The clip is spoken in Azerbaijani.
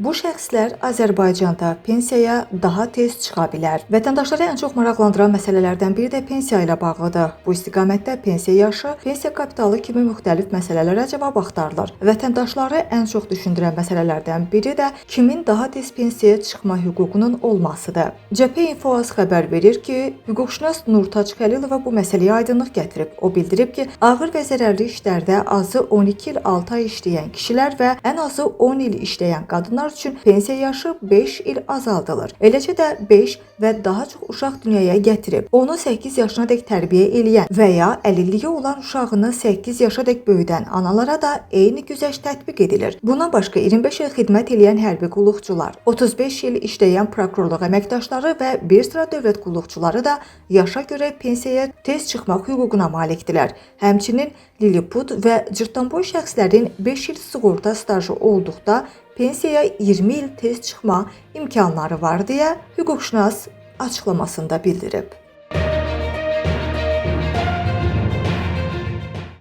Bu şəxslər Azərbaycanda pensiyaya daha tez çıxa bilər. Vətəndaşları ən çox maraqlandıran məsələlərdən biri də pensiya ilə bağlıdır. Bu istiqamətdə pensiya yaşı, pensiya kapitalı kimi müxtəlif məsələlərə cavab axtarılır. Vətəndaşları ən çox düşündürən məsələlərdən biri də kimin daha tez pensiyaya çıxma hüququnun olmasıdır. Cəbhə İnfo.az xəbər verir ki, hüquqşünas Nurtac Xəlilova bu məsələyə aydınlıq gətirib. O bildirib ki, ağır və zərərli işlərdə azı 12 il 6 ay işləyən kişilər və ən azı 10 il işləyən qadınlar üçün pensiya yaşı 5 il azaldılır. Eləcə də 5 və daha çox uşaq dünyaya gətirib, onu 8 yaşına dək tərbiyə eləyən və ya əlilliyi olan uşağını 8 yaşa dək böyüdən analara da eyni güzəşt tətbiq edilir. Bundan başqa 25 il xidmət eləyən hərbi qulluqçular, 35 il işləyən prokurorluq əməkdaşları və bir sıra dövlət qulluqçuları da yaşa görə pensiyaya tez çıxmaq hüququna malikdirlər. Həmçinin Lilliput və cırtdanboy şəxslərin 5 il sığorta stajı olduqda pensiyaya 20 il tez çıxma imkanları var deyə hüquqşünas açıqlamasında bildirib.